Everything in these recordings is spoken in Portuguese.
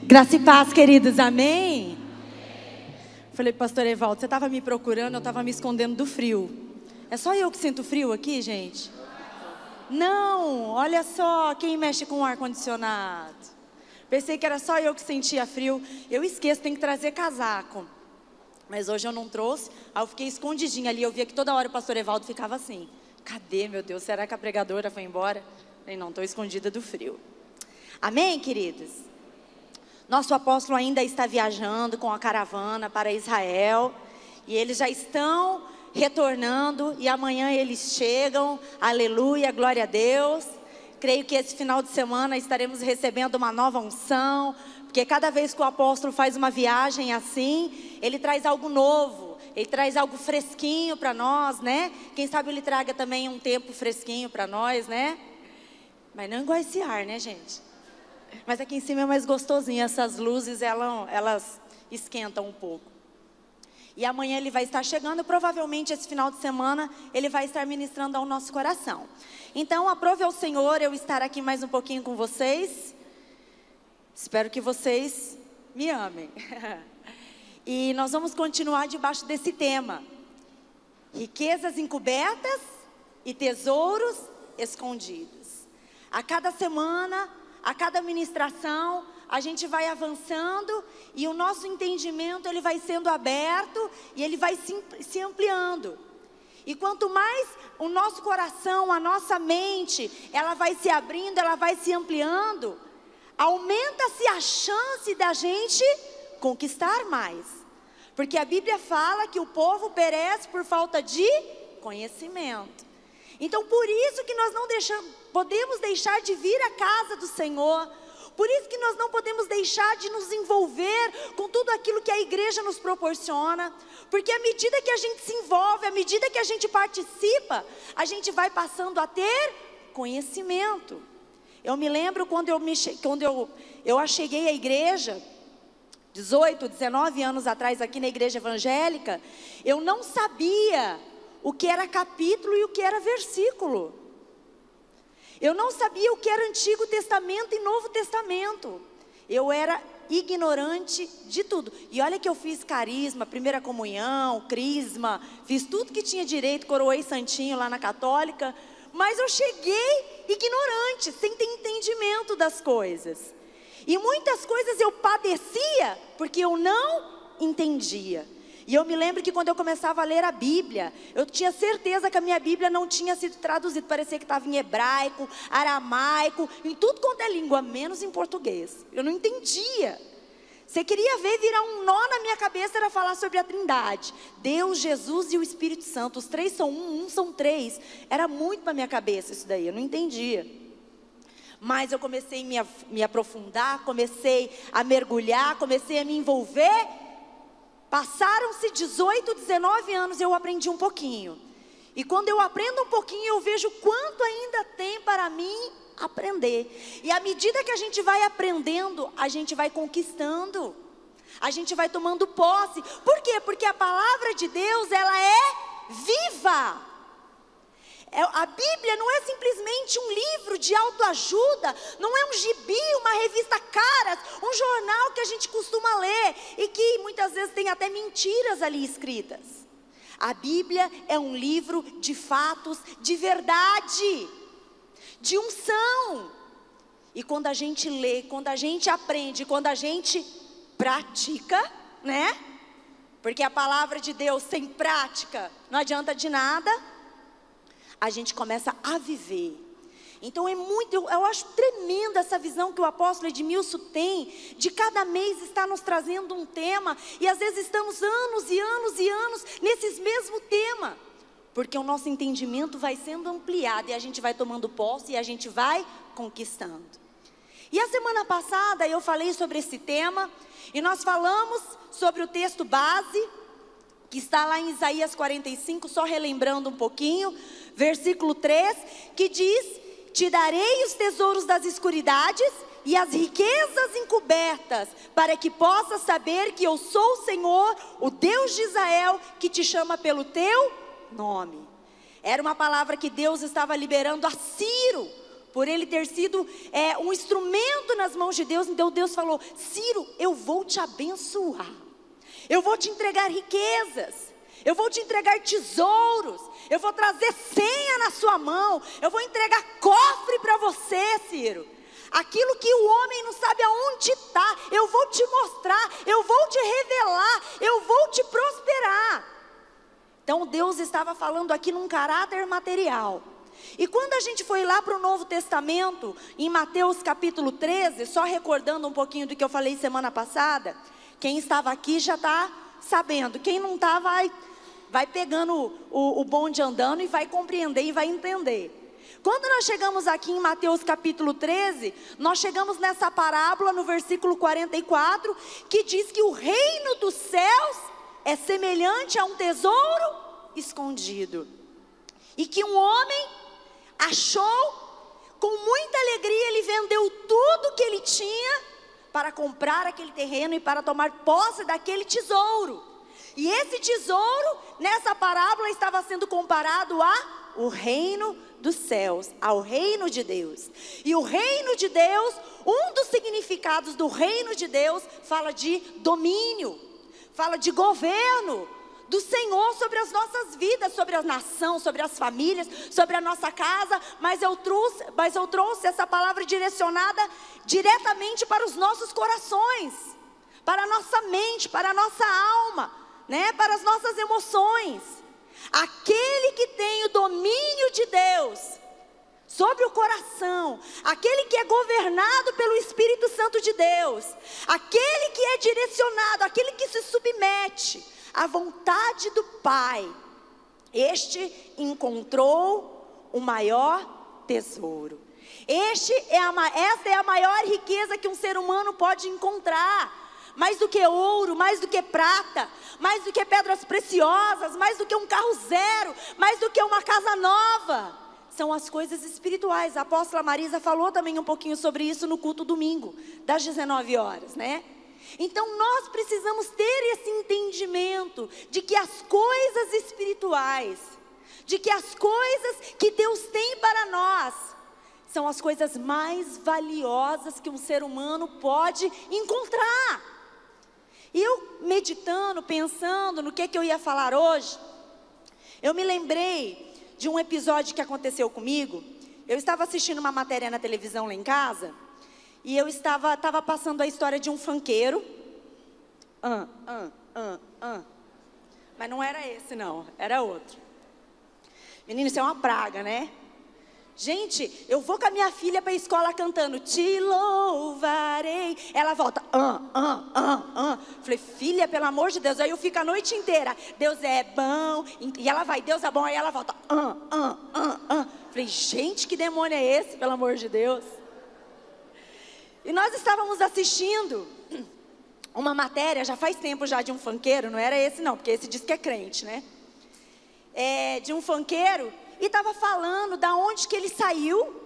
Graça e paz, queridos, amém? Falei, pastor Evaldo, você estava me procurando, eu estava me escondendo do frio. É só eu que sinto frio aqui, gente? Não, olha só quem mexe com o ar-condicionado. Pensei que era só eu que sentia frio. Eu esqueço, tem que trazer casaco. Mas hoje eu não trouxe, aí eu fiquei escondidinha ali. Eu via que toda hora o pastor Evaldo ficava assim. Cadê, meu Deus, será que a pregadora foi embora? Falei, não, estou escondida do frio. Amém, queridos? Nosso apóstolo ainda está viajando com a caravana para Israel. E eles já estão retornando. E amanhã eles chegam. Aleluia, glória a Deus. Creio que esse final de semana estaremos recebendo uma nova unção. Porque cada vez que o apóstolo faz uma viagem assim, ele traz algo novo. Ele traz algo fresquinho para nós, né? Quem sabe ele traga também um tempo fresquinho para nós, né? Mas não igual esse ar, né, gente? Mas aqui em cima é mais gostosinho. Essas luzes, elas esquentam um pouco. E amanhã ele vai estar chegando. Provavelmente esse final de semana ele vai estar ministrando ao nosso coração. Então aprove ao Senhor eu estar aqui mais um pouquinho com vocês. Espero que vocês me amem. E nós vamos continuar debaixo desse tema: riquezas encobertas e tesouros escondidos. A cada semana, a cada ministração, a gente vai avançando e o nosso entendimento ele vai sendo aberto e ele vai se ampliando. E quanto mais o nosso coração, a nossa mente, ela vai se abrindo, ela vai se ampliando, aumenta-se a chance da gente conquistar mais. Porque a Bíblia fala que o povo perece por falta de conhecimento. Então por isso que nós não podemos deixar de vir à casa do Senhor. Por isso que nós não podemos deixar de nos envolver com tudo aquilo que a igreja nos proporciona. Porque à medida que a gente se envolve, à medida que a gente participa, a gente vai passando a ter conhecimento. Eu me lembro quando eu cheguei à igreja, 18, 19 anos atrás aqui na igreja evangélica, eu não sabia o que era capítulo e o que era versículo. Eu não sabia o que era Antigo Testamento e Novo Testamento. Eu era ignorante de tudo. E olha que eu fiz carisma, primeira comunhão, crisma, fiz tudo que tinha direito, coroei santinho lá na católica. Mas eu cheguei ignorante, sem ter entendimento das coisas. E muitas coisas eu padecia porque eu não entendia. E eu me lembro que quando eu começava a ler a Bíblia, eu tinha certeza que a minha Bíblia não tinha sido traduzida. Parecia que estava em hebraico, aramaico, em tudo quanto é língua, menos em português. Eu não entendia. Você queria ver virar um nó na minha cabeça, era falar sobre a Trindade. Deus, Jesus e o Espírito Santo. Os três são um são três. Era muito para minha cabeça isso daí, eu não entendia. Mas eu comecei a me aprofundar, comecei a mergulhar, comecei a me envolver. Passaram-se 18, 19 anos, eu aprendi um pouquinho. E quando eu aprendo um pouquinho, eu vejo quanto ainda tem para mim aprender. E à medida que a gente vai aprendendo, a gente vai conquistando. A gente vai tomando posse. Por quê? Porque a palavra de Deus, ela é viva. A Bíblia não é simplesmente um livro de autoajuda, não é um gibi, uma revista caras, um jornal que a gente costuma ler e que muitas vezes tem até mentiras ali escritas. A Bíblia é um livro de fatos, de verdade, de unção. E quando a gente lê, quando a gente aprende, quando a gente pratica, né? Porque a palavra de Deus sem prática não adianta de nada. A gente começa a viver. Então eu acho tremenda essa visão que o apóstolo Edmilson tem, de cada mês estar nos trazendo um tema, e às vezes estamos anos e anos e anos nesses mesmo tema, porque o nosso entendimento vai sendo ampliado, e a gente vai tomando posse, e a gente vai conquistando. E a semana passada eu falei sobre esse tema, e nós falamos sobre o texto base, que está lá em Isaías 45, só relembrando um pouquinho, versículo 3, que diz: te darei os tesouros das escuridades e as riquezas encobertas, para que possas saber que eu sou o Senhor, o Deus de Israel, que te chama pelo teu nome. Era uma palavra que Deus estava liberando a Ciro, por ele ter sido um instrumento nas mãos de Deus. Então Deus falou: Ciro, eu vou te abençoar, eu vou te entregar riquezas, eu vou te entregar tesouros, eu vou trazer senha na sua mão, eu vou entregar cofre para você, Ciro. Aquilo que o homem não sabe aonde está, eu vou te mostrar, eu vou te revelar, eu vou te prosperar. Então Deus estava falando aqui num caráter material. E quando a gente foi lá para o Novo Testamento, em Mateus capítulo 13, só recordando um pouquinho do que eu falei semana passada, quem estava aqui já está sabendo, quem não está vai pegando o bonde andando e vai compreender e vai entender. Quando nós chegamos aqui em Mateus capítulo 13, nós chegamos nessa parábola no versículo 44, que diz que o reino dos céus é semelhante a um tesouro escondido, e que um homem achou, com muita alegria ele vendeu tudo que ele tinha para comprar aquele terreno e para tomar posse daquele tesouro. E esse tesouro, nessa parábola, estava sendo comparado ao reino dos céus, ao reino de Deus. E o reino de Deus, um dos significados do reino de Deus, fala de domínio, fala de governo do Senhor sobre as nossas vidas, sobre a nação, sobre as famílias, sobre a nossa casa. Mas eu trouxe essa palavra direcionada diretamente para os nossos corações, para a nossa mente, para a nossa alma, né? Para as nossas emoções. Aquele que tem o domínio de Deus sobre o coração, aquele que é governado pelo Espírito Santo de Deus, aquele que é direcionado, aquele que se submete à vontade do Pai, este encontrou o maior tesouro. Essa é a maior riqueza que um ser humano pode encontrar. Mais do que ouro, mais do que prata, mais do que pedras preciosas, mais do que um carro zero, mais do que uma casa nova, são as coisas espirituais. A apóstola Marisa falou também um pouquinho sobre isso no culto domingo, das 19 horas, né? Então nós precisamos ter esse entendimento de que as coisas espirituais, de que as coisas que Deus tem para nós, são as coisas mais valiosas que um ser humano pode encontrar. E eu meditando, pensando no que eu ia falar hoje, eu me lembrei de um episódio que aconteceu comigo. Eu estava assistindo uma matéria na televisão lá em casa, e eu estava passando a história de um funkeiro. Mas não era esse não, era outro. Menino, isso é uma praga, né? Gente, eu vou com a minha filha para a escola cantando Te louvarei. Ela volta Falei, filha, pelo amor de Deus. Aí eu fico a noite inteira, Deus é bom. E ela vai, Deus é bom. Aí ela volta Falei, gente, que demônio é esse, pelo amor de Deus? E nós estávamos assistindo uma matéria, já faz tempo já, de um funkeiro. Não era esse não, porque esse diz que é crente, né? De um funkeiro. E estava falando da onde que ele saiu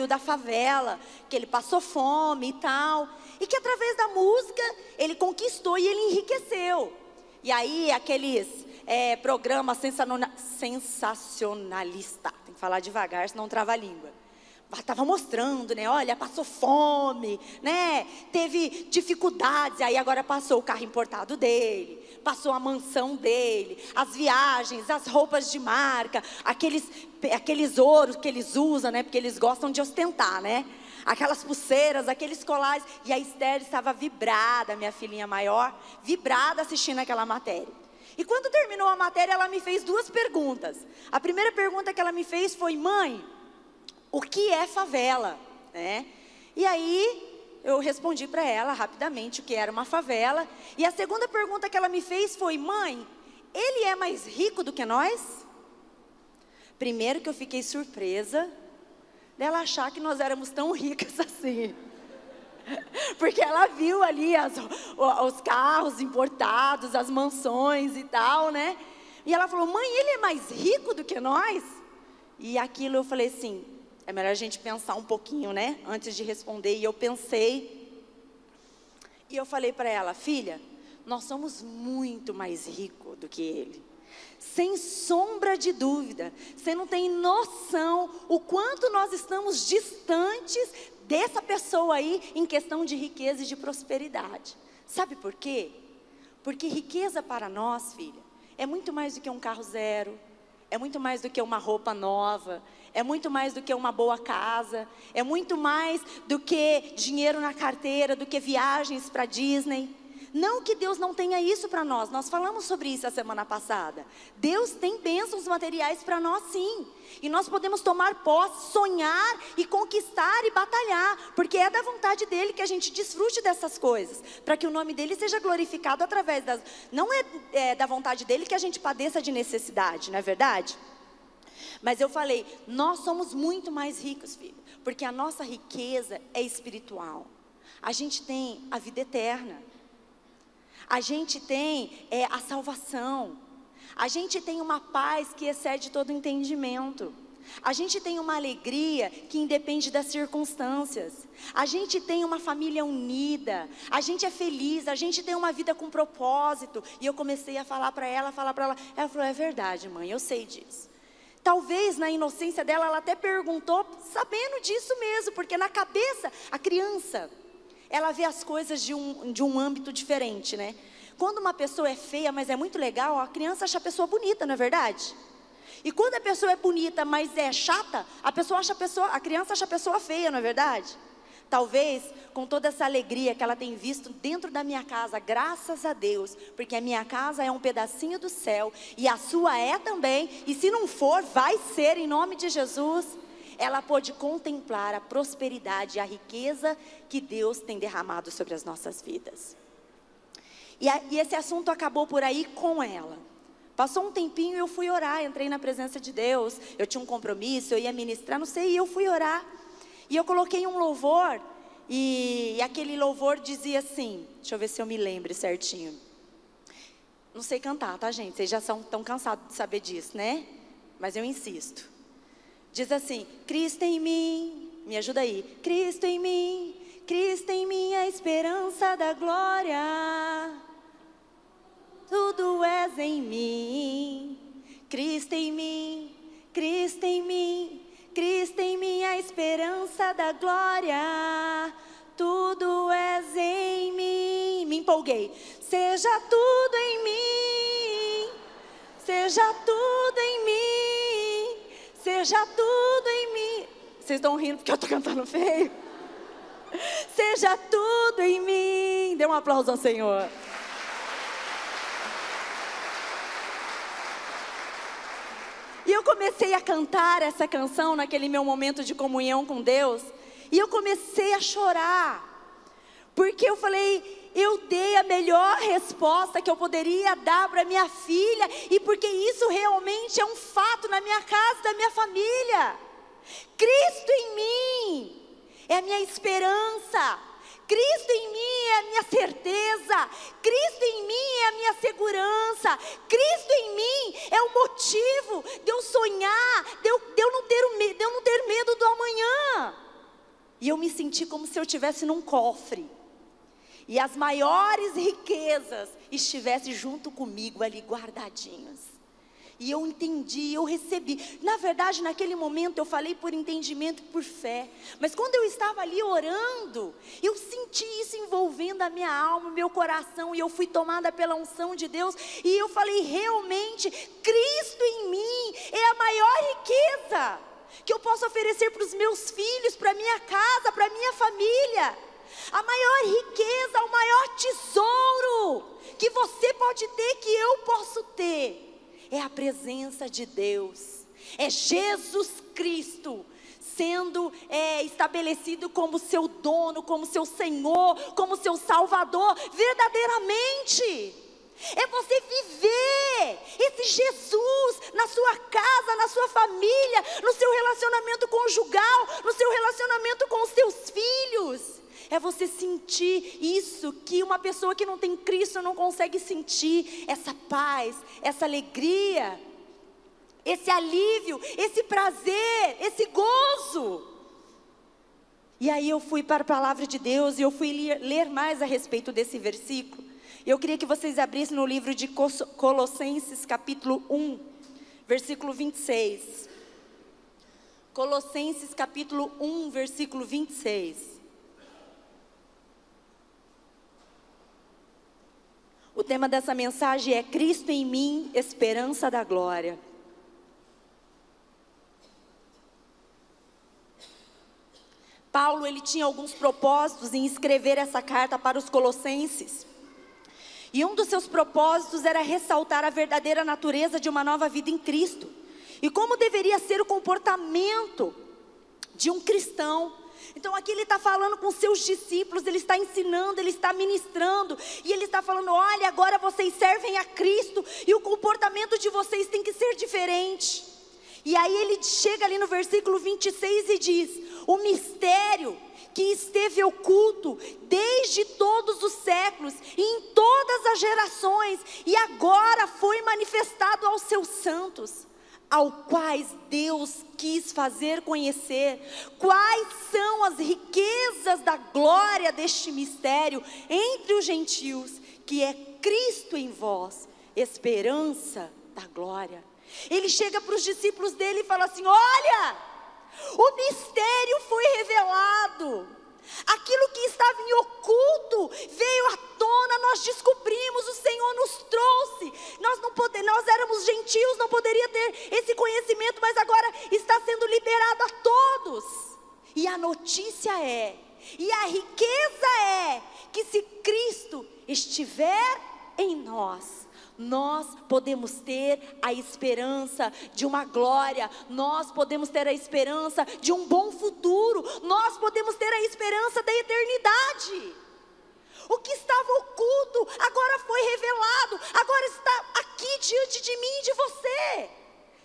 da favela, que ele passou fome e tal, e que através da música ele conquistou e ele enriqueceu. E aí aqueles programas sensacionalista, tem que falar devagar, senão trava a língua. Estava mostrando, né? Olha, passou fome, né? Teve dificuldades, aí agora passou o carro importado dele, passou a mansão dele, as viagens, as roupas de marca, aqueles ouros que eles usam, né? Porque eles gostam de ostentar, né? Aquelas pulseiras, aqueles colares. E a Esther estava vibrada, minha filhinha maior, vibrada assistindo aquela matéria. E quando terminou a matéria, ela me fez 2 perguntas. A primeira pergunta que ela me fez foi: mãe, o que é favela, né? E aí eu respondi para ela rapidamente o que era uma favela. E a segunda pergunta que ela me fez foi: mãe, ele é mais rico do que nós? Primeiro que eu fiquei surpresa dela achar que nós éramos tão ricas assim. Porque ela viu ali os carros importados, as mansões e tal, né? E ela falou: mãe, ele é mais rico do que nós? E aquilo eu falei assim, é melhor a gente pensar um pouquinho, né? Antes de responder. E eu pensei. E eu falei para ela: filha, nós somos muito mais ricos do que ele. Sem sombra de dúvida, você não tem noção o quanto nós estamos distantes dessa pessoa aí em questão de riqueza e de prosperidade. Sabe por quê? Porque riqueza para nós, filha, é muito mais do que um carro zero, é muito mais do que uma roupa nova, é muito mais do que uma boa casa, é muito mais do que dinheiro na carteira, do que viagens para Disney. Não que Deus não tenha isso para nós, nós falamos sobre isso a semana passada. Deus tem bênçãos materiais para nós sim. E nós podemos tomar posse, sonhar e conquistar e batalhar. Porque é da vontade dEle que a gente desfrute dessas coisas. Para que o nome dEle seja glorificado através das... Não é da vontade dEle que a gente padeça de necessidade, não é verdade? Mas eu falei, nós somos muito mais ricos, filho. Porque a nossa riqueza é espiritual. A gente tem a vida eterna. A gente tem a salvação. A gente tem uma paz que excede todo entendimento. A gente tem uma alegria que independe das circunstâncias. A gente tem uma família unida. A gente é feliz, a gente tem uma vida com propósito. E eu comecei a falar para ela. Ela falou, é verdade, mãe, eu sei disso. Talvez na inocência dela, ela até perguntou, sabendo disso mesmo. Porque na cabeça, a criança... ela vê as coisas de um âmbito diferente, né? Quando uma pessoa é feia, mas é muito legal, a criança acha a pessoa bonita, não é verdade? E quando a pessoa é bonita, mas é chata, a criança acha a pessoa feia, não é verdade? Talvez, com toda essa alegria que ela tem visto dentro da minha casa, graças a Deus, porque a minha casa é um pedacinho do céu, e a sua é também, e se não for, vai ser, em nome de Jesus. Ela pôde contemplar a prosperidade e a riqueza que Deus tem derramado sobre as nossas vidas. E esse assunto acabou por aí com ela. Passou um tempinho e eu fui orar, entrei na presença de Deus. Eu tinha um compromisso, eu ia ministrar, não sei, e eu fui orar. E eu coloquei um louvor, e aquele louvor dizia assim, deixa eu ver se eu me lembro certinho. Não sei cantar, tá, gente? Vocês já tão cansados de saber disso, né? Mas eu insisto. Diz assim, Cristo em mim, me ajuda aí. Cristo em mim, a esperança da glória. Tudo és em mim. Cristo em mim, a esperança da glória. Tudo és em mim. Me empolguei. Seja tudo em mim. Seja tudo em mim. Seja tudo em mim. Vocês estão rindo porque eu estou cantando feio? Seja tudo em mim. Dê um aplauso ao Senhor. E eu comecei a cantar essa canção naquele meu momento de comunhão com Deus. E eu comecei a chorar. Porque eu falei, eu dei a melhor resposta que eu poderia dar para minha filha. E porque isso realmente é um fato na minha casa, da minha família. Cristo em mim é a minha esperança. Cristo em mim é a minha certeza. Cristo em mim é a minha segurança. Cristo em mim é o motivo de eu sonhar, de eu não ter medo do amanhã. E eu me senti como se eu estivesse num cofre. E as maiores riquezas estivessem junto comigo ali guardadinhas. E eu entendi, eu recebi. Na verdade, naquele momento eu falei por entendimento e por fé. Mas quando eu estava ali orando, eu senti isso envolvendo a minha alma, o meu coração. E eu fui tomada pela unção de Deus. E eu falei, realmente, Cristo em mim é a maior riqueza que eu posso oferecer para os meus filhos, para a minha casa, para a minha família. A maior riqueza, o maior tesouro que você pode ter, que eu posso ter, é a presença de Deus. É Jesus Cristo sendo estabelecido como seu dono, como seu Senhor, como seu Salvador, verdadeiramente. É você viver esse Jesus na sua casa, na sua família, no seu relacionamento conjugal, no seu relacionamento com os seus filhos. É você sentir isso que uma pessoa que não tem Cristo não consegue sentir. Essa paz, essa alegria, esse alívio, esse prazer, esse gozo. E aí eu fui para a palavra de Deus e eu fui ler mais a respeito desse versículo. Eu queria que vocês abrissem no livro de Colossenses, capítulo 1, versículo 26. Colossenses, capítulo 1, versículo 26. O tema dessa mensagem é Cristo em mim, esperança da glória. Paulo, ele tinha alguns propósitos em escrever essa carta para os colossenses. E um dos seus propósitos era ressaltar a verdadeira natureza de uma nova vida em Cristo. E como deveria ser o comportamento de um cristão. Então aqui ele está falando com seus discípulos, ele está ensinando, ele está ministrando. E ele está falando, olha, agora vocês servem a Cristo e o comportamento de vocês tem que ser diferente. E aí ele chega ali no versículo 26 e diz, o mistério que esteve oculto desde todos os séculos e em todas as gerações, e agora foi manifestado aos seus santos, ao quais Deus quis fazer conhecer quais são as riquezas da glória deste mistério entre os gentios, que é Cristo em vós, esperança da glória. Ele chega para os discípulos dele e fala assim, olha, o mistério foi revelado, aquilo que estava em oculto veio à tona, nós descobrimos, o Senhor nos trouxe. Nós éramos gentios, não poderia ter esse conhecimento, mas agora está sendo liberado a todos. E a notícia é, e a riqueza é, que se Cristo estiver em nós, nós podemos ter a esperança de uma glória, nós podemos ter a esperança de um bom futuro, nós podemos ter a esperança da eternidade. O que estava oculto agora foi revelado, agora está aqui diante de mim e de você.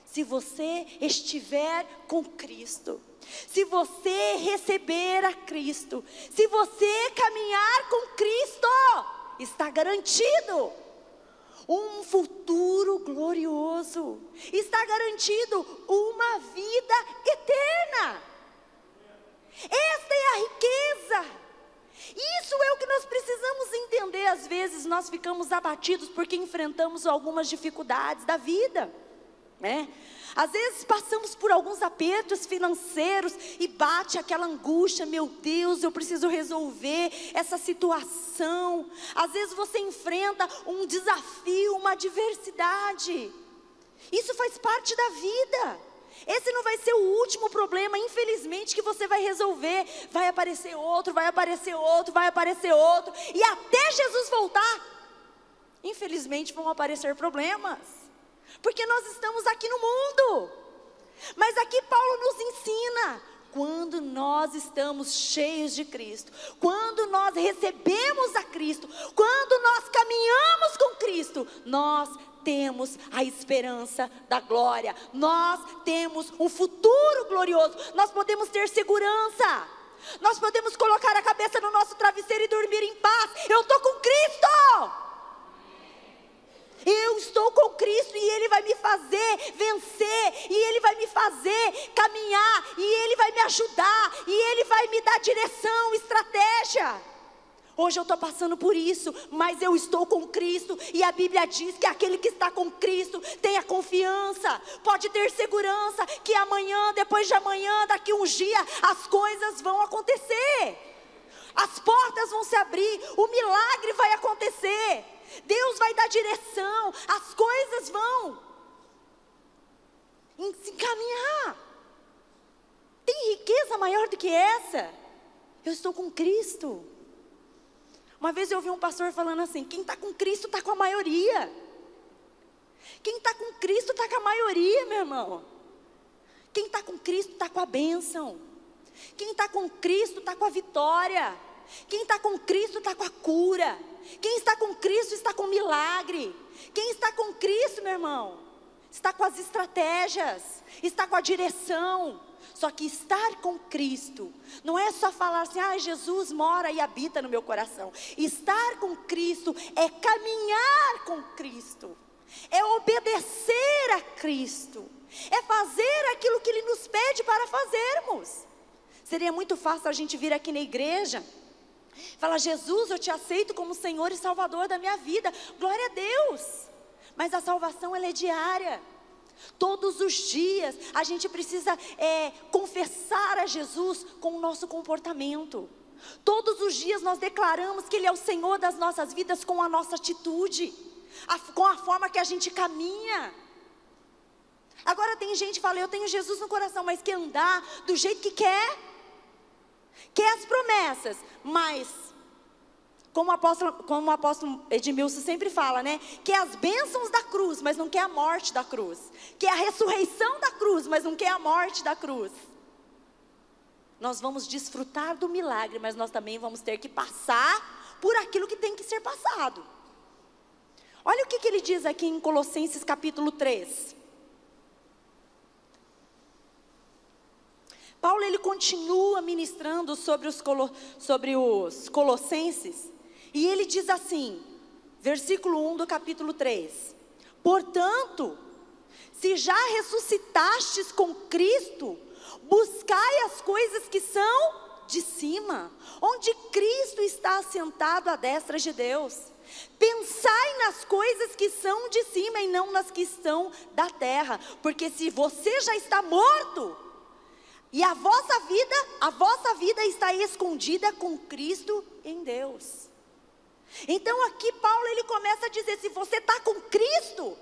Se você estiver com Cristo, se você receber a Cristo, se você caminhar com Cristo, está garantido um futuro glorioso, está garantido uma vida eterna. Esta é a riqueza. Isso é o que nós precisamos entender. Às vezes nós ficamos abatidos porque enfrentamos algumas dificuldades da vida, né? Às vezes passamos por alguns apertos financeiros e bate aquela angústia, meu Deus, eu preciso resolver essa situação. Às vezes você enfrenta um desafio, uma adversidade. Isso faz parte da vida. Esse não vai ser o último problema, infelizmente, que você vai resolver. Vai aparecer outro, vai aparecer outro, vai aparecer outro. E até Jesus voltar, infelizmente vão aparecer problemas. Porque nós estamos aqui no mundo. Mas aqui Paulo nos ensina, quando nós estamos cheios de Cristo, quando nós recebemos a Cristo, quando nós caminhamos com Cristo, nós temos a esperança da glória, nós temos um futuro glorioso, nós podemos ter segurança, nós podemos colocar a cabeça no nosso travesseiro e dormir em paz. Eu estou com Cristo. Eu estou com Cristo e Ele vai me fazer vencer, e Ele vai me fazer caminhar, e Ele vai me ajudar, e Ele vai me dar direção, estratégia. Hoje eu estou passando por isso, mas eu estou com Cristo, e a Bíblia diz que aquele que está com Cristo tem a confiança, pode ter segurança, que amanhã, depois de amanhã, daqui uns dias, as coisas vão acontecer, as portas vão se abrir, o milagre vai acontecer. Deus vai dar direção, as coisas vão se encaminhar. Tem riqueza maior do que essa? Eu estou com Cristo. Uma vez eu ouvi um pastor falando assim, quem está com Cristo está com a maioria. Quem está com Cristo está com a maioria, meu irmão. Quem está com Cristo está com a bênção. Quem está com Cristo está com a vitória. Quem está com Cristo está com a cura. Quem está com Cristo está com o milagre. Quem está com Cristo, meu irmão, está com as estratégias, está com a direção. Só que estar com Cristo não é só falar assim, Jesus mora e habita no meu coração. Estar com Cristo é caminhar com Cristo, é obedecer a Cristo, é fazer aquilo que Ele nos pede para fazermos. Seria muito fácil a gente vir aqui na igreja Fala: Jesus, eu te aceito como Senhor e Salvador da minha vida. Glória a Deus. Mas a salvação, ela é diária. Todos os dias a gente precisa confessar a Jesus com o nosso comportamento. Todos os dias nós declaramos que Ele é o Senhor das nossas vidas com a nossa atitude, com a forma que a gente caminha. Agora tem gente que fala: eu tenho Jesus no coração, mas quer andar do jeito que quer as promessas, mas como o apóstolo Edmilson sempre fala, né? Quer as bênçãos da cruz, mas não quer a morte da cruz. Quer a ressurreição da cruz, mas não quer a morte da cruz. Nós vamos desfrutar do milagre, mas nós também vamos ter que passar por aquilo que tem que ser passado. Olha o que ele diz aqui em Colossenses capítulo 3. Paulo, ele continua ministrando sobre os colossenses, e ele diz assim, versículo 1 do capítulo 3: portanto, se já ressuscitastes com Cristo, buscai as coisas que são de cima, onde Cristo está assentado à destra de Deus. Pensai nas coisas que são de cima e não nas que estão da terra, porque se você já está morto, e a vossa vida está escondida com Cristo em Deus. Então aqui Paulo, ele começa a dizer: se você está com Cristo,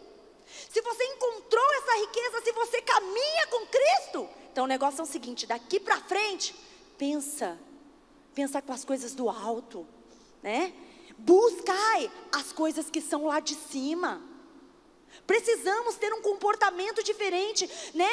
se você encontrou essa riqueza, se você caminha com Cristo, então o negócio é o seguinte: daqui para frente, pensa com as coisas do alto, né? Buscai as coisas que são lá de cima. Precisamos ter um comportamento diferente, né?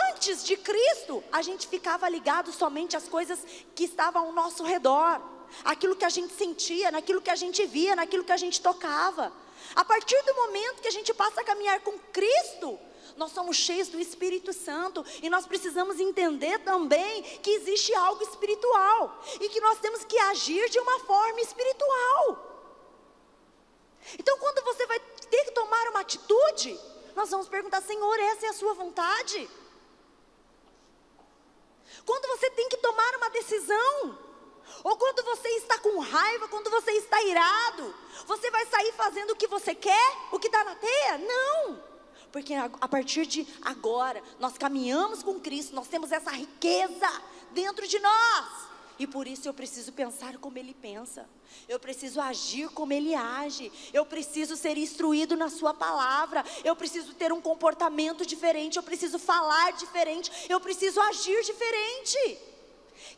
Antes de Cristo, a gente ficava ligado somente às coisas que estavam ao nosso redor, aquilo que a gente sentia, naquilo que a gente via, naquilo que a gente tocava. A partir do momento que a gente passa a caminhar com Cristo, nós somos cheios do Espírito Santo, e nós precisamos entender também que existe algo espiritual, e que nós temos que agir de uma forma espiritual. Então quando você vai ter que tomar uma atitude, nós vamos perguntar: Senhor, essa é a sua vontade? Quando você tem que tomar uma decisão, ou quando você está com raiva, quando você está irado, você vai sair fazendo o que você quer, o que dá na teia? Não, porque a partir de agora, nós caminhamos com Cristo, nós temos essa riqueza dentro de nós. E por isso eu preciso pensar como Ele pensa, eu preciso agir como Ele age, eu preciso ser instruído na sua palavra, eu preciso ter um comportamento diferente, eu preciso falar diferente, eu preciso agir diferente.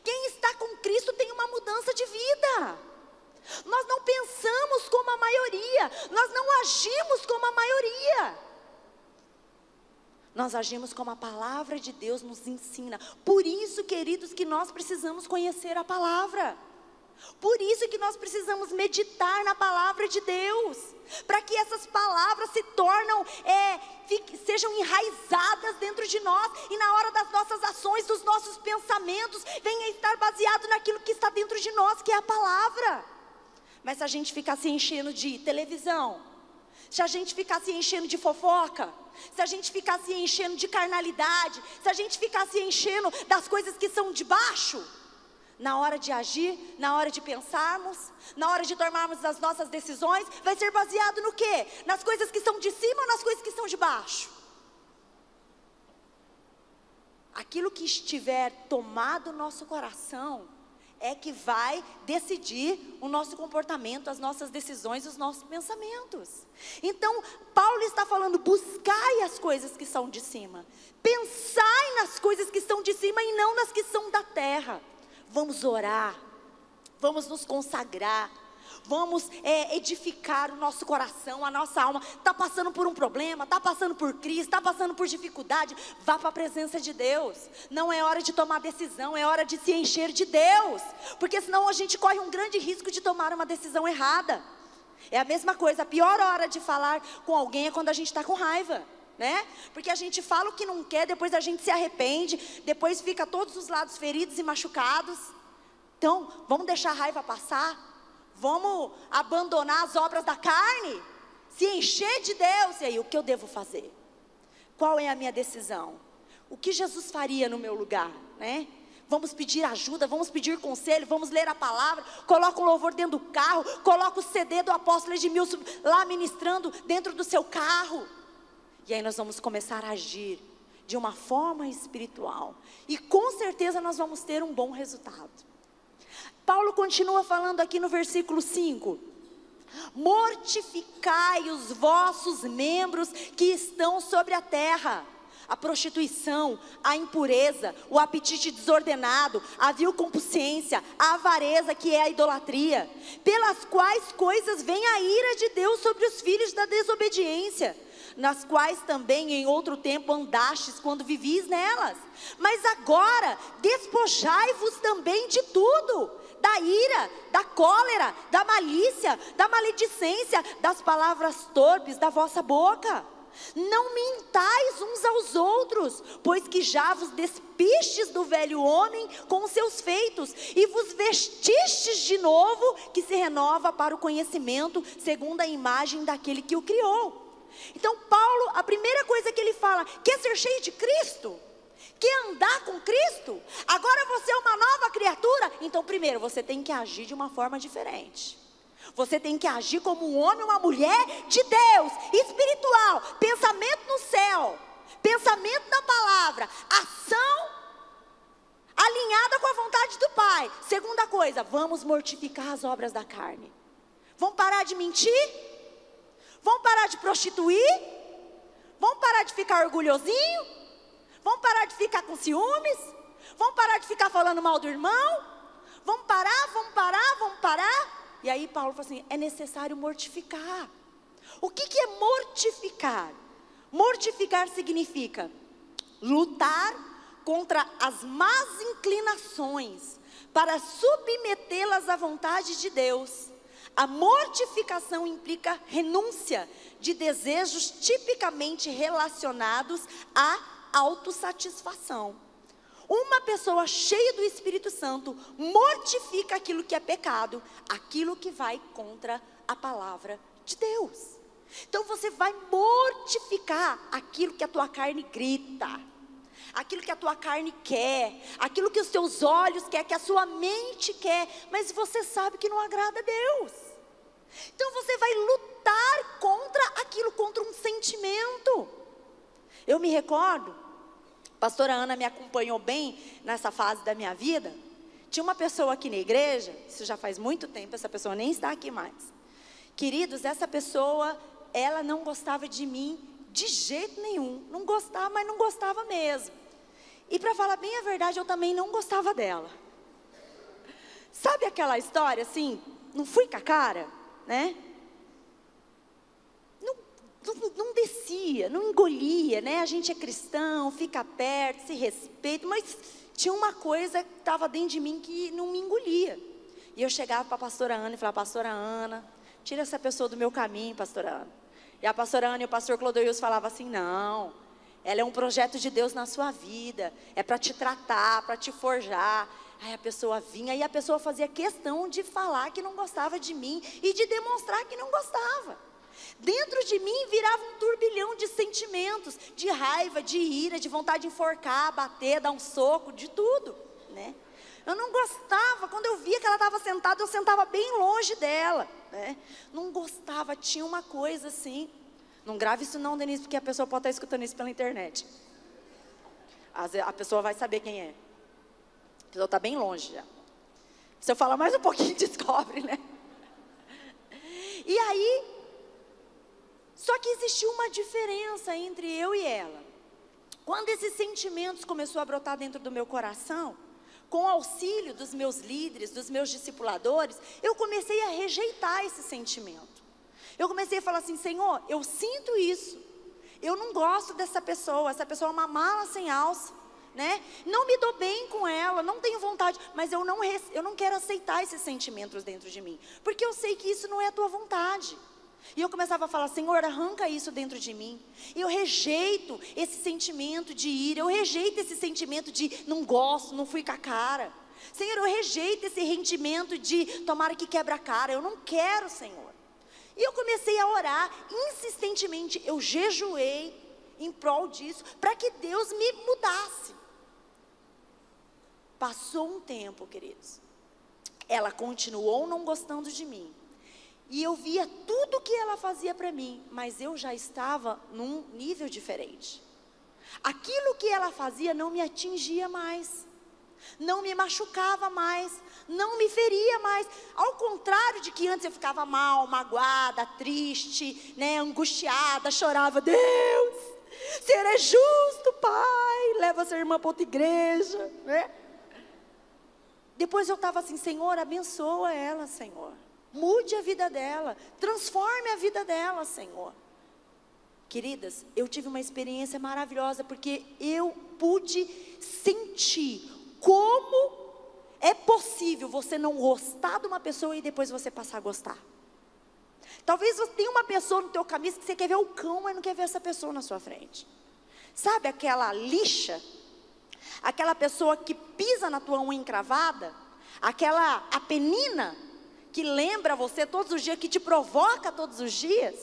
Quem está com Cristo tem uma mudança de vida. Nós não pensamos como a maioria, nós não agimos como a maioria. Nós agimos como a palavra de Deus nos ensina. Por isso, queridos, que nós precisamos conhecer a palavra. Por isso que nós precisamos meditar na palavra de Deus, para que essas palavras sejam enraizadas dentro de nós, e na hora das nossas ações, dos nossos pensamentos, venha estar baseado naquilo que está dentro de nós, que é a palavra. Mas se a gente ficar se enchendo de televisão, se a gente ficar se enchendo de fofoca, se a gente ficar se enchendo de carnalidade, se a gente ficar se enchendo das coisas que são de baixo, na hora de agir, na hora de pensarmos, na hora de tomarmos as nossas decisões, vai ser baseado no quê? Nas coisas que são de cima ou nas coisas que são de baixo? Aquilo que estiver tomado no nosso coração é que vai decidir o nosso comportamento, as nossas decisões, os nossos pensamentos. Então, Paulo está falando: buscai as coisas que são de cima, pensai nas coisas que são de cima e não nas que são da terra. Vamos orar, vamos nos consagrar, vamos edificar o nosso coração, a nossa alma. Está passando por um problema, está passando por crise, está passando por dificuldade, vá para a presença de Deus. Não é hora de tomar decisão, é hora de se encher de Deus, porque senão a gente corre um grande risco de tomar uma decisão errada. É a mesma coisa, a pior hora de falar com alguém é quando a gente está com raiva, né? Porque a gente fala o que não quer, depois a gente se arrepende, depois fica todos os lados feridos e machucados. Então, vamos deixar a raiva passar? Vamos abandonar as obras da carne? Se encher de Deus? E aí, o que eu devo fazer? Qual é a minha decisão? O que Jesus faria no meu lugar, né? Vamos pedir ajuda, vamos pedir conselho, vamos ler a palavra, coloca um louvor dentro do carro, coloca o CD do apóstolo Edmilson lá ministrando dentro do seu carro. E aí nós vamos começar a agir de uma forma espiritual. E com certeza nós vamos ter um bom resultado. Paulo continua falando aqui no versículo 5. Mortificai os vossos membros que estão sobre a terra. A prostituição, a impureza, o apetite desordenado, a vil concupiscência, a avareza, que é a idolatria, pelas quais coisas vem a ira de Deus sobre os filhos da desobediência, nas quais também em outro tempo andastes quando vivis nelas. Mas agora despojai-vos também de tudo: da ira, da cólera, da malícia, da maledicência, das palavras torpes da vossa boca. Não mintais uns aos outros, pois que já vos despistes do velho homem com os seus feitos, e vos vestistes de novo, que se renova para o conhecimento, segundo a imagem daquele que o criou. Então Paulo, a primeira coisa que ele fala: quer ser cheio de Cristo? Quer andar com Cristo? Agora você é uma nova criatura? Então primeiro você tem que agir de uma forma diferente. Você tem que agir como um homem, uma mulher de Deus, espiritual, pensamento no céu, pensamento na palavra, ação alinhada com a vontade do Pai. Segunda coisa, vamos mortificar as obras da carne. Vamos parar de mentir? Vamos parar de prostituir? Vamos parar de ficar orgulhosinho? Vamos parar de ficar com ciúmes? Vamos parar de ficar falando mal do irmão? Vamos parar, vamos parar, vamos parar? E aí Paulo fala assim: é necessário mortificar. O que é mortificar? Mortificar significa lutar contra as más inclinações, para submetê-las à vontade de Deus. A mortificação implica renúncia de desejos tipicamente relacionados à autossatisfação. Uma pessoa cheia do Espírito Santo mortifica aquilo que é pecado, aquilo que vai contra a palavra de Deus. Então você vai mortificar aquilo que a tua carne grita, aquilo que a tua carne quer, aquilo que os teus olhos querem, que a sua mente quer, mas você sabe que não agrada a Deus. Então você vai lutar contra aquilo, contra um sentimento. Eu me recordo, a pastora Ana me acompanhou bem nessa fase da minha vida. Tinha uma pessoa aqui na igreja, isso já faz muito tempo, essa pessoa nem está aqui mais. Queridos, essa pessoa, ela não gostava de mim de jeito nenhum. Não gostava, mas não gostava mesmo. E para falar bem a verdade, eu também não gostava dela. Sabe aquela história assim, não fui com a cara, né? Não descia, não engolia, né? A gente é cristão, fica perto, se respeita, mas tinha uma coisa que estava dentro de mim que não me engolia. E eu chegava para a pastora Ana e falava: pastora Ana, tira essa pessoa do meu caminho, pastora Ana. E a pastora Ana e o pastor Clodoilson falavam assim: não, ela é um projeto de Deus na sua vida, é para te tratar, para te forjar. Aí a pessoa vinha e a pessoa fazia questão de falar que não gostava de mim e de demonstrar que não gostava. Dentro de mim virava um turbilhão de sentimentos, de raiva, de ira, de vontade de enforcar, bater, dar um soco, de tudo, né? Eu não gostava, quando eu via que ela estava sentada, eu sentava bem longe dela, né? Não gostava, tinha uma coisa assim. Não grave isso não, Denise, porque a pessoa pode estar escutando isso pela internet. A pessoa vai saber quem é. A pessoa está bem longe já. Se eu falar mais um pouquinho, descobre, né? E aí, só que existiu uma diferença entre eu e ela. Quando esses sentimentos começaram a brotar dentro do meu coração, com o auxílio dos meus líderes, dos meus discipuladores, eu comecei a rejeitar esse sentimento. Eu comecei a falar assim: Senhor, eu sinto isso, eu não gosto dessa pessoa, essa pessoa é uma mala sem alça, né? Não me dou bem com ela, não tenho vontade, mas eu não quero aceitar esses sentimentos dentro de mim, porque eu sei que isso não é a tua vontade. E eu começava a falar: Senhor, arranca isso dentro de mim. Eu rejeito esse sentimento de ira, eu rejeito esse sentimento de não gosto, não fui com a cara. Senhor, eu rejeito esse sentimento de tomara que quebra a cara, eu não quero, Senhor. E eu comecei a orar insistentemente, eu jejuei em prol disso, para que Deus me mudasse. Passou um tempo, queridos. Ela continuou não gostando de mim. E eu via tudo que ela fazia para mim, mas eu já estava num nível diferente. Aquilo que ela fazia não me atingia mais, não me machucava mais, não me feria mais. Ao contrário de que antes eu ficava mal, magoada, triste, né, angustiada, chorava: Deus, o Senhor é justo, Pai, leva sua irmã para outra igreja, né? Depois eu estava assim: Senhor, abençoa ela, Senhor. Mude a vida dela, transforme a vida dela, Senhor. Queridas, eu tive uma experiência maravilhosa, porque eu pude sentir como é possível você não gostar de uma pessoa e depois você passar a gostar. Talvez você tenha uma pessoa no teu caminho que você quer ver o cão, mas não quer ver essa pessoa na sua frente. Sabe aquela lixa? Aquela pessoa que pisa na tua unha encravada? Aquela apenina que lembra você todos os dias, que te provoca todos os dias?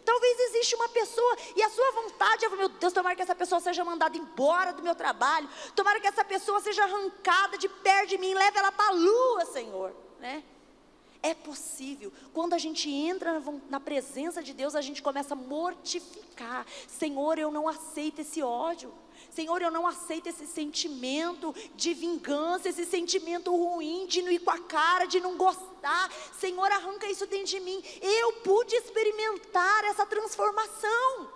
Talvez existe uma pessoa e a sua vontade é: meu Deus, tomara que essa pessoa seja mandada embora do meu trabalho, tomara que essa pessoa seja arrancada de perto de mim, leve ela para a lua, Senhor, né? É possível. Quando a gente entra na presença de Deus, a gente começa a mortificar: Senhor, eu não aceito esse ódio, Senhor, eu não aceito esse sentimento de vingança, esse sentimento ruim, de não ir com a cara, de não gostar. Senhor, arranca isso dentro de mim. Eu pude experimentar essa transformação.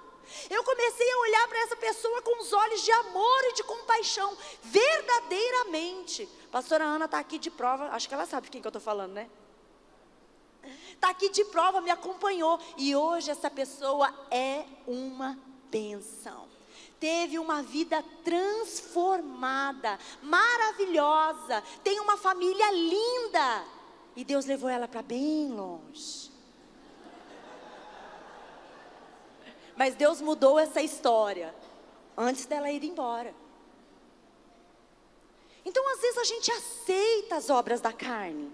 Eu comecei a olhar para essa pessoa com os olhos de amor e de compaixão, verdadeiramente. Pastora Ana está aqui de prova, acho que ela sabe de quem que eu estou falando, né? Está aqui de prova, me acompanhou. E hoje essa pessoa é uma bênção. Teve uma vida transformada, maravilhosa, tem uma família linda, e Deus levou ela para bem longe. Mas Deus mudou essa história antes dela ir embora. Então às vezes a gente aceita as obras da carne.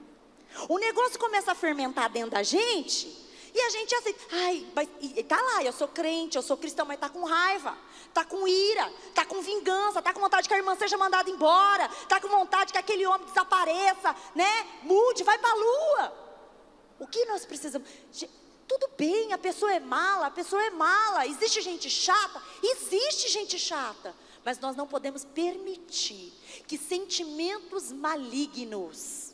O negócio começa a fermentar dentro da gente, e a gente aceita. Ai, mas tá lá, eu sou crente, eu sou cristão, mas tá com raiva, tá com ira, tá com vingança, tá com vontade que a irmã seja mandada embora, tá com vontade que aquele homem desapareça, né? Mude, vai para a lua. O que nós precisamos? Tudo bem, a pessoa é mala, existe gente chata, mas nós não podemos permitir que sentimentos malignos,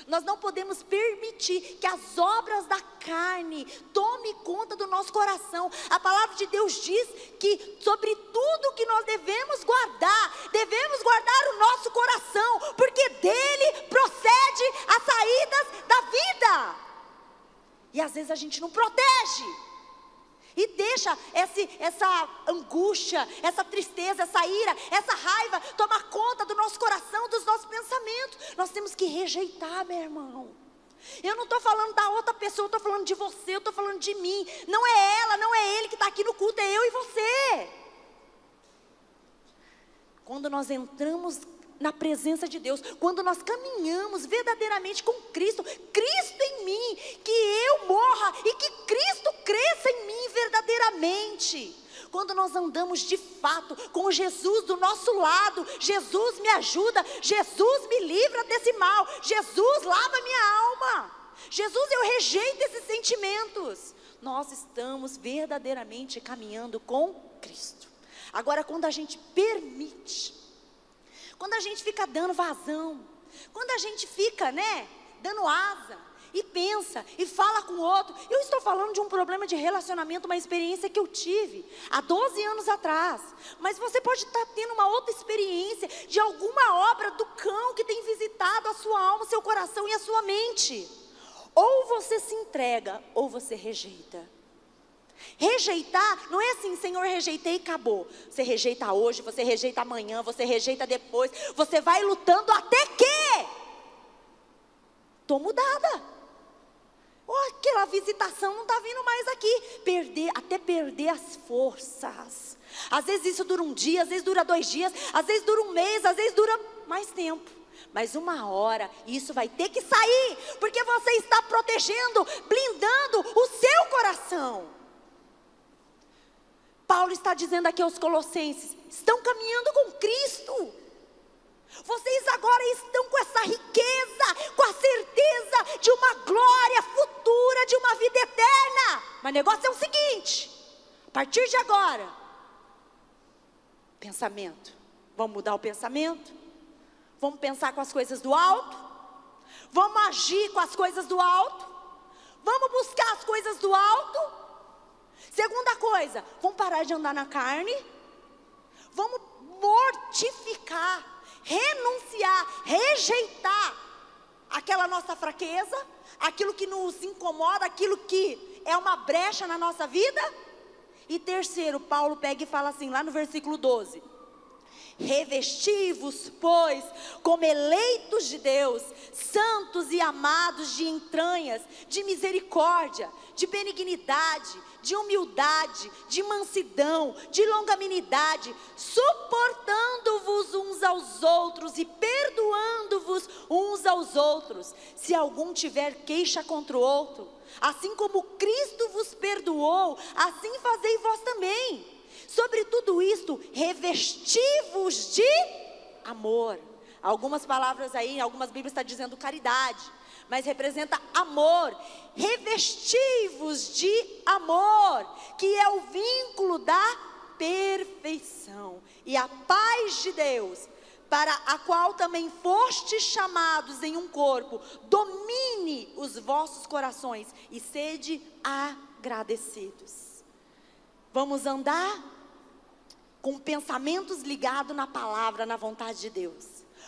nós não podemos permitir que as obras da carne tomem conta do nosso coração. A palavra de Deus diz que sobre tudo que nós devemos guardar o nosso coração, porque dele procede as saídas da vida. E às vezes a gente não protege, e deixa essa angústia, essa tristeza, essa ira, essa raiva tomar conta do nosso coração, dos nossos pensamentos. Nós temos que rejeitar, meu irmão. Eu não estou falando da outra pessoa, eu estou falando de você, eu estou falando de mim. Não é ela, não é ele que está aqui no culto, é eu e você. Quando nós entramos na presença de Deus, quando nós caminhamos verdadeiramente com Cristo, Cristo em mim, que eu morra e que Cristo cresça em mim verdadeiramente. Quando nós andamos de fato com Jesus do nosso lado: Jesus me ajuda, Jesus me livra desse mal, Jesus lava minha alma, Jesus, eu rejeito esses sentimentos. Nós estamos verdadeiramente caminhando com Cristo. Agora, quando a gente permite, quando a gente fica dando vazão, quando a gente fica, dando asa, e pensa, e fala com o outro. Eu estou falando de um problema de relacionamento, uma experiência que eu tive há 12 anos atrás. Mas você pode estar tendo uma outra experiência de alguma obra do cão que tem visitado a sua alma, o seu coração e a sua mente. Ou você se entrega, ou você rejeita. Rejeitar não é assim: Senhor, rejeitei e acabou. Você rejeita hoje, você rejeita amanhã, você rejeita depois, você vai lutando até que estou mudada. Aquela visitação não está vindo mais aqui. Até perder as forças. Às vezes isso dura um dia, às vezes dura 2 dias, às vezes dura um mês, às vezes dura mais tempo. Mas uma hora isso vai ter que sair, porque você está protegendo, blindando o seu coração. Paulo está dizendo aqui aos Colossenses: estão caminhando com Cristo. Vocês agora estão com essa riqueza, com a certeza de uma glória futura, de uma vida eterna. Mas o negócio é o seguinte: a partir de agora, pensamento. Vamos mudar o pensamento? Vamos pensar com as coisas do alto? Vamos agir com as coisas do alto? Vamos buscar as coisas do alto? Segunda coisa, vamos parar de andar na carne? Vamos mortificar, renunciar, rejeitar aquela nossa fraqueza, aquilo que nos incomoda, aquilo que é uma brecha na nossa vida. E terceiro, Paulo pega e fala assim, lá no versículo 12: revesti-vos, pois, como eleitos de Deus, santos e amados de entranhas, de misericórdia, de benignidade, de humildade, de mansidão, de longanimidade, suportando-vos uns aos outros e perdoando-vos uns aos outros, se algum tiver queixa contra o outro. Assim como Cristo vos perdoou, assim fazei vós também. Sobre tudo isto, revesti-vos de amor. Algumas palavras aí, em algumas Bíblias está dizendo caridade, mas representa amor. Revesti-vos de amor, que é o vínculo da perfeição. E a paz de Deus, para a qual também fostes chamados em um corpo, domine os vossos corações e sede agradecidos. Vamos andar com pensamentos ligados na palavra, na vontade de Deus.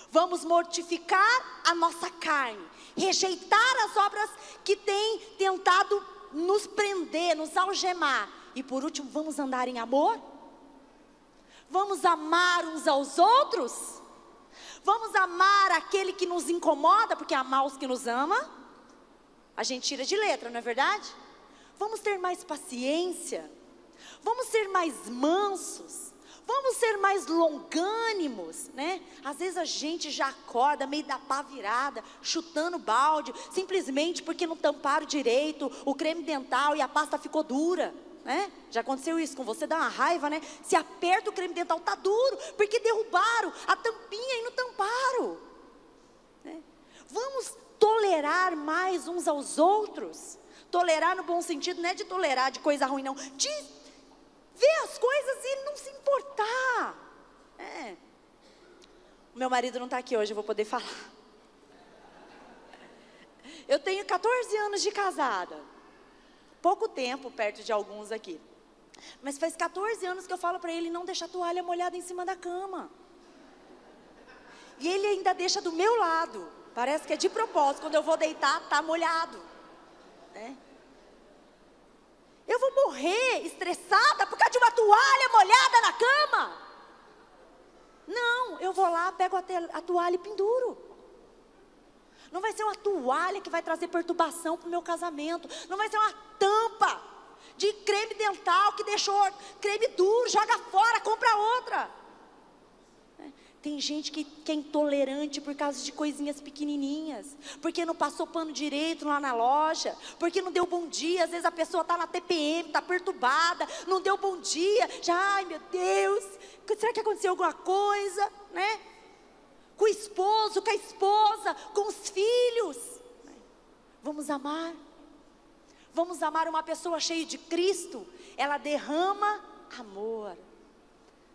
Vamos mortificar a nossa carne, rejeitar as obras que têm tentado nos prender, nos algemar. E por último, vamos andar em amor? Vamos amar uns aos outros? Vamos amar aquele que nos incomoda, porque amar os que nos ama, a gente tira de letra, não é verdade? Vamos ter mais paciência, vamos ser mais mansos, vamos ser mais longânimos, né? Às vezes a gente já acorda meio da pá virada, chutando balde, simplesmente porque não tamparam direito o creme dental e a pasta ficou dura, né? Já aconteceu isso com você, dá uma raiva, né? Se aperta o creme dental, tá duro, porque derrubaram a tampinha e não tamparam, né? Vamos tolerar mais uns aos outros. Tolerar no bom sentido, não é de tolerar de coisa ruim, não, de ver as coisas e não se importar. O meu marido não está aqui hoje, eu vou poder falar. Eu tenho 14 anos de casada, pouco tempo perto de alguns aqui, mas faz 14 anos que eu falo para ele não deixar a toalha molhada em cima da cama, e ele ainda deixa do meu lado, parece que é de propósito, quando eu vou deitar, está molhado, né? Eu vou morrer estressada por causa de uma toalha molhada na cama? Não, eu vou lá, pego a toalha e penduro. Não vai ser uma toalha que vai trazer perturbação para o meu casamento. Não vai ser uma tampa de creme dental que deixou creme duro, joga fora, compra outra. Tem gente que é intolerante por causa de coisinhas pequenininhas, porque não passou pano direito lá na loja, porque não deu bom dia. Às vezes a pessoa está na TPM, está perturbada, não deu bom dia, já, ai meu Deus, será que aconteceu alguma coisa, né? Com o esposo, com a esposa, com os filhos. Vamos amar uma pessoa cheia de Cristo, ela derrama amor.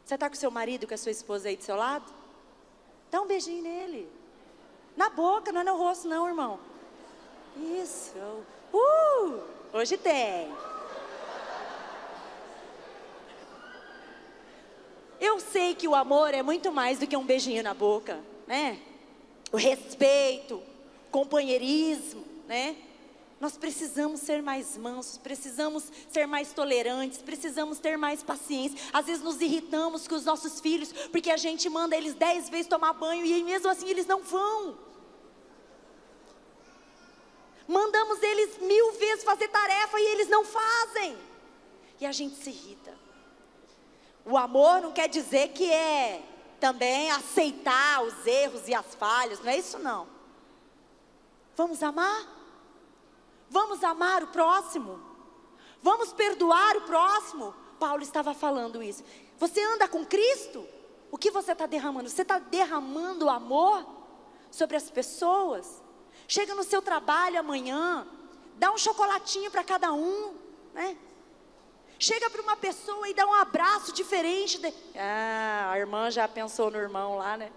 Você está com seu marido, com a sua esposa aí do seu lado? Dá um beijinho nele, na boca, não é no rosto não, irmão. Isso, hoje tem. Eu sei que o amor é muito mais do que um beijinho na boca, né? O respeito, companheirismo, né? Nós precisamos ser mais mansos, precisamos ser mais tolerantes, precisamos ter mais paciência. Às vezes nos irritamos com os nossos filhos, porque a gente manda eles 10 vezes tomar banho e mesmo assim eles não vão. Mandamos eles 1000 vezes fazer tarefa e eles não fazem. E a gente se irrita. O amor não quer dizer que é também aceitar os erros e as falhas, não é isso não. Vamos amar? Vamos amar o próximo? Vamos perdoar o próximo? Paulo estava falando isso. Você anda com Cristo? O que você está derramando? Você está derramando amor sobre as pessoas? Chega no seu trabalho amanhã, dá um chocolatinho para cada um, né? Chega para uma pessoa e dá um abraço diferente. A irmã já pensou no irmão lá, né?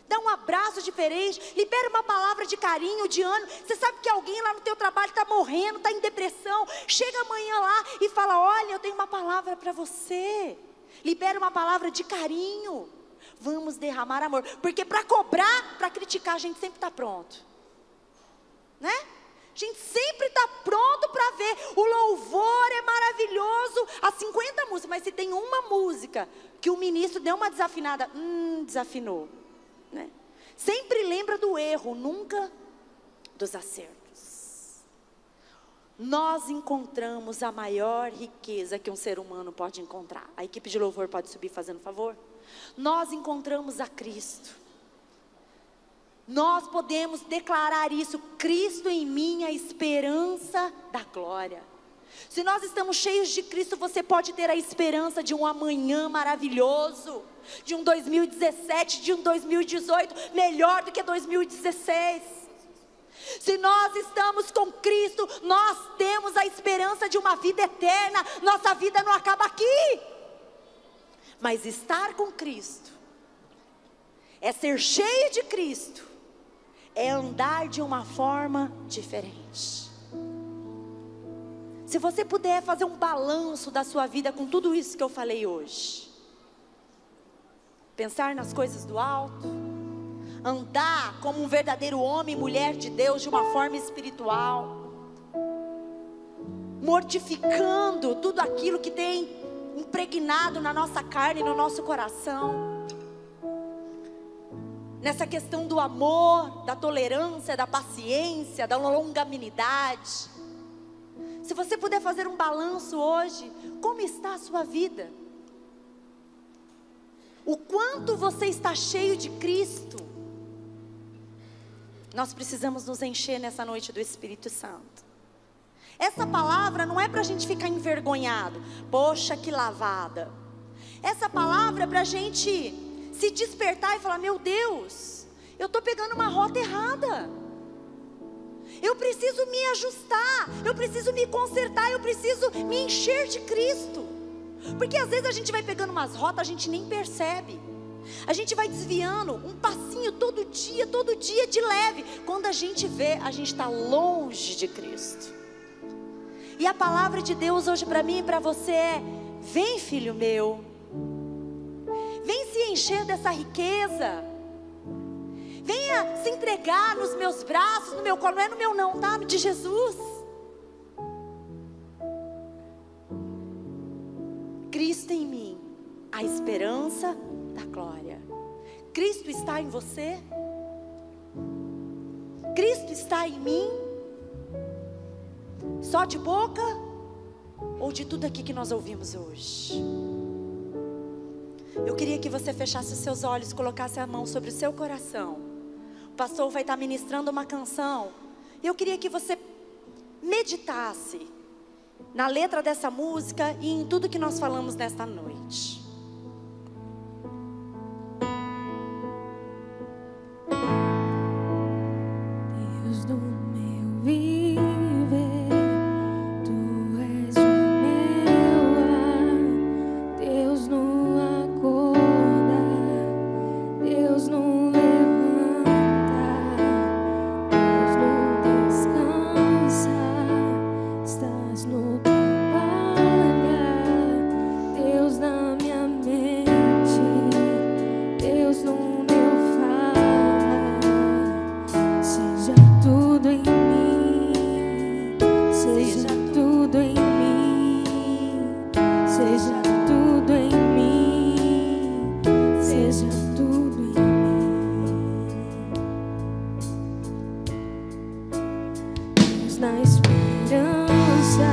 Dá um abraço diferente, libera uma palavra de carinho, de ânimo. Você sabe que alguém lá no teu trabalho está morrendo, está em depressão. Chega amanhã lá e fala: olha, eu tenho uma palavra para você. Libera uma palavra de carinho. Vamos derramar amor. Porque para cobrar, para criticar, a gente sempre está pronto, né? A gente sempre está pronto para ver. O louvor é maravilhoso. Há 50 músicas, mas se tem uma música que o ministro deu uma desafinada, desafinou, né? Sempre lembra do erro, nunca dos acertos. Nós encontramos a maior riqueza que um ser humano pode encontrar. A equipe de louvor pode subir fazendo favor. Nós encontramos a Cristo. Nós podemos declarar isso: Cristo em mim, a esperança da glória. Se nós estamos cheios de Cristo, você pode ter a esperança de um amanhã maravilhoso, de um 2017, de um 2018, melhor do que 2016. Se nós estamos com Cristo, nós temos a esperança de uma vida eterna. Nossa vida não acaba aqui. Mas estar com Cristo é ser cheio de Cristo, é andar de uma forma diferente. Se você puder fazer um balanço da sua vida com tudo isso que eu falei hoje, pensar nas coisas do alto, andar como um verdadeiro homem e mulher de Deus de uma forma espiritual, mortificando tudo aquilo que tem impregnado na nossa carne e no nosso coração, nessa questão do amor, da tolerância, da paciência, da longanimidade. Se você puder fazer um balanço hoje, como está a sua vida? O quanto você está cheio de Cristo? Nós precisamos nos encher nessa noite do Espírito Santo. Essa palavra não é para a gente ficar envergonhado. Poxa, que lavada. Essa palavra é para a gente se despertar e falar: meu Deus, eu estou pegando uma rota errada. Eu preciso me ajustar, eu preciso me consertar, eu preciso me encher de Cristo. Porque às vezes a gente vai pegando umas rotas, a gente nem percebe. A gente vai desviando um passinho todo dia de leve. Quando a gente vê, a gente está longe de Cristo. E a palavra de Deus hoje para mim e para você é: vem, filho meu, vem se encher dessa riqueza. Venha se entregar nos meus braços, no meu colo. Não é no meu não, tá? No de Jesus. Cristo em mim, a esperança da glória. Cristo está em você? Cristo está em mim? Só de boca? Ou de tudo aqui que nós ouvimos hoje? Eu queria que você fechasse os seus olhos, colocasse a mão sobre o seu coração. O pastor vai estar ministrando uma canção. E eu queria que você meditasse na letra dessa música e em tudo que nós falamos nesta noite. Deus do meu viver, Tu és o meu ar. Deus no acordar, Deus no levantar, Deus no descansar. Estás no trabalhar, Deus na minha mente, Deus no meu falar. Seja tudo em mim, seja tudo em mim, seja tudo em mim, seja tudo em mim. Deus na esperança,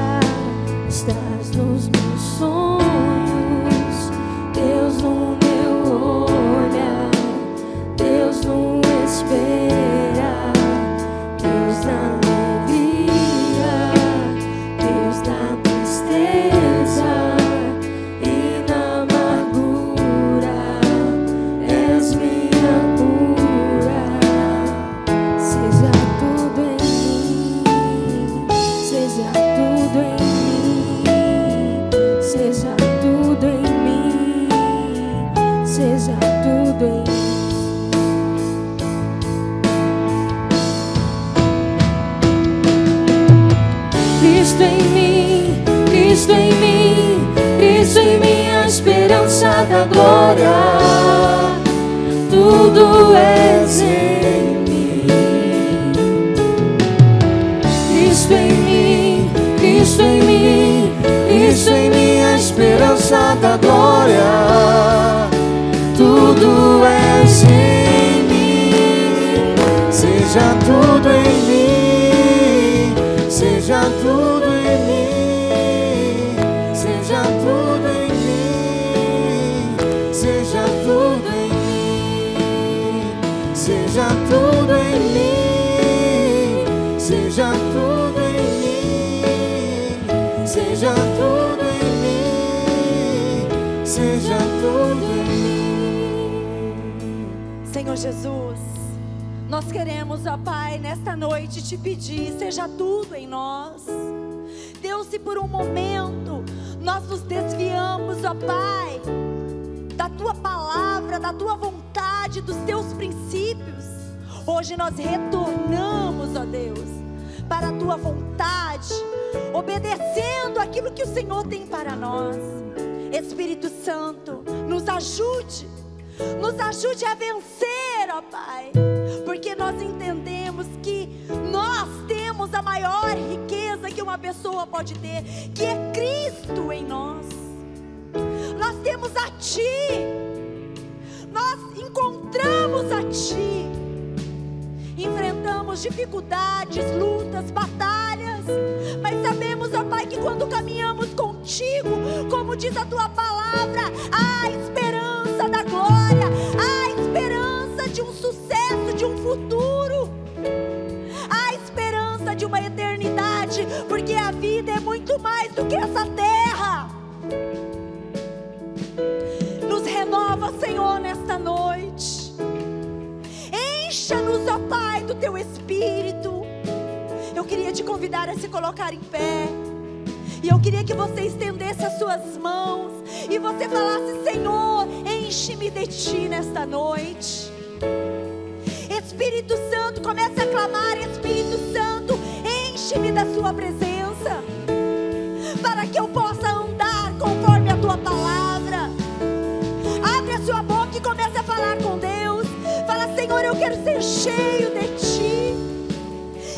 Cristo em mim, a esperança da glória. Tudo és em mim. Cristo em mim, Cristo em mim, Cristo em mim, a esperança da glória. Tudo és em mim. Seja tudo em mim, seja tudo em mim, seja tudo em mim, seja tudo em mim, seja tudo em mim, seja tudo em mim, seja tudo em mim, seja tudo em mim. Senhor Jesus, nós queremos, ó Pai, nesta noite te pedir, seja tudo em nós. Deus, se por um momento nós nos desviamos, ó Pai, da Tua palavra, da Tua vontade, dos Teus princípios, hoje nós retornamos, ó Deus, para a Tua vontade, obedecendo aquilo que o Senhor tem para nós. Espírito Santo, nos ajude a vencer, ó Pai, porque nós entendemos que nós temos a maior riqueza que uma pessoa pode ter, que é Cristo em nós. Nós temos a Ti, nós encontramos a Ti, enfrentamos dificuldades, lutas, batalhas, mas sabemos, ó Pai, que quando caminhamos contigo, como diz a Tua palavra, há esperança da glória, há esperança de um sucesso, de um futuro, há esperança de uma eternidade, porque a vida é muito mais do que essa terra. Nos renova, Senhor, nesta noite. Encha-nos, ó Pai, do Teu Espírito. Eu queria te convidar a se colocar em pé. E eu queria que você estendesse as suas mãos e você falasse: Senhor, enche-me de Ti nesta noite. Espírito Santo, comece a clamar: Espírito Santo, enche-me da Sua presença, para que eu possa andar conforme a Tua palavra. Abre a sua boca e comece a falar com Deus. Fala: Senhor, eu quero ser cheio de Ti,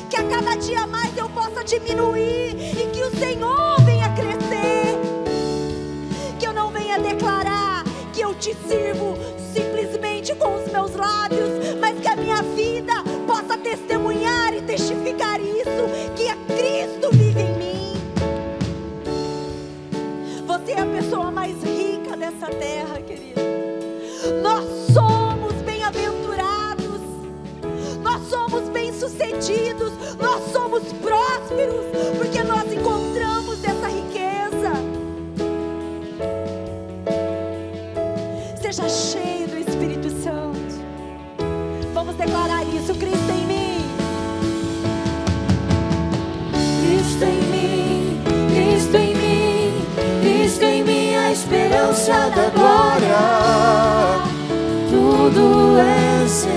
que a cada dia mais eu possa diminuir e que o Senhor venha crescer, que eu não venha declarar que eu Te sirvo simplesmente com os meus lábios, mas que a minha vida possa testemunhar e testificar isso, que a Cristo vive em mim. Você é a pessoa mais rica dessa terra, querido. Nós somos bem-aventurados, nós somos bem-sucedidos, nós somos prósperos, porque nós encontramos essa riqueza. Seja cheio do Espírito Santo. Vamos declarar isso: Cristo em mim, Cristo em mim, Cristo em mim, Cristo em mim, a esperança da glória. Tudo és em mim.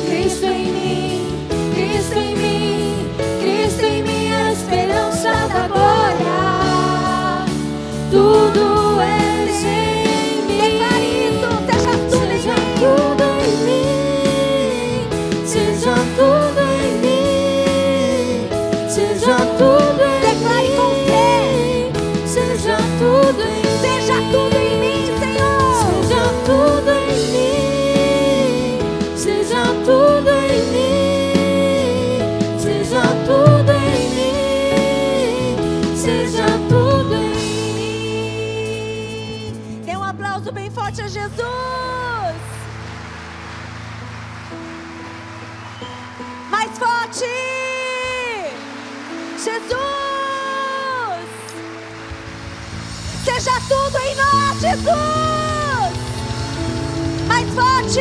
Cristo em mim, Cristo em mim, Cristo em mim, a esperança da glória. Tudo és em mim. declare isso: seja tudo em mim, Seja tudo em mim, seja tudo em mim, declare com fé: seja tudo em mim, seja tudo em mim, Senhor. seja tudo em mim, seja tudo em mim, seja tudo em mim, seja tudo em mim. Dê um aplauso bem forte a Jesus. Mais forte! Jesus! Seja tudo em nós, Jesus! Mais forte!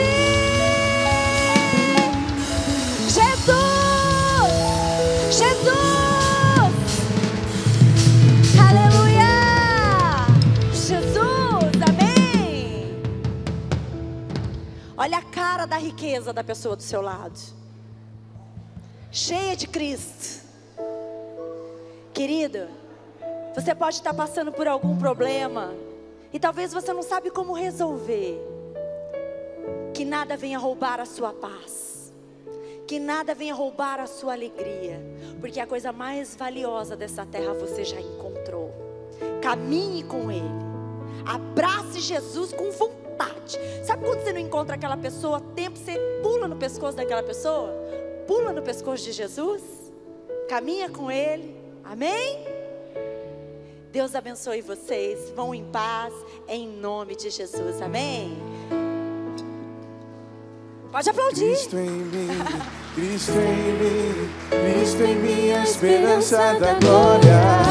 Jesus! Jesus! Aleluia! Jesus, amém! Olha a cara da riqueza da pessoa do seu lado, cheia de Cristo. Querido, você pode estar passando por algum problema e talvez você não sabe como resolver. Que nada venha roubar a sua paz, que nada venha roubar a sua alegria, porque a coisa mais valiosa dessa terra você já encontrou. Caminhe com Ele, abrace Jesus com vontade. Sabe quando você não encontra aquela pessoa a tempo, você pula no pescoço daquela pessoa? Pula no pescoço de Jesus, caminha com Ele, amém? Deus abençoe vocês, vão em paz, em nome de Jesus, amém? Pode aplaudir. Cristo em mim, Cristo em mim, Cristo em mim, a esperança da glória.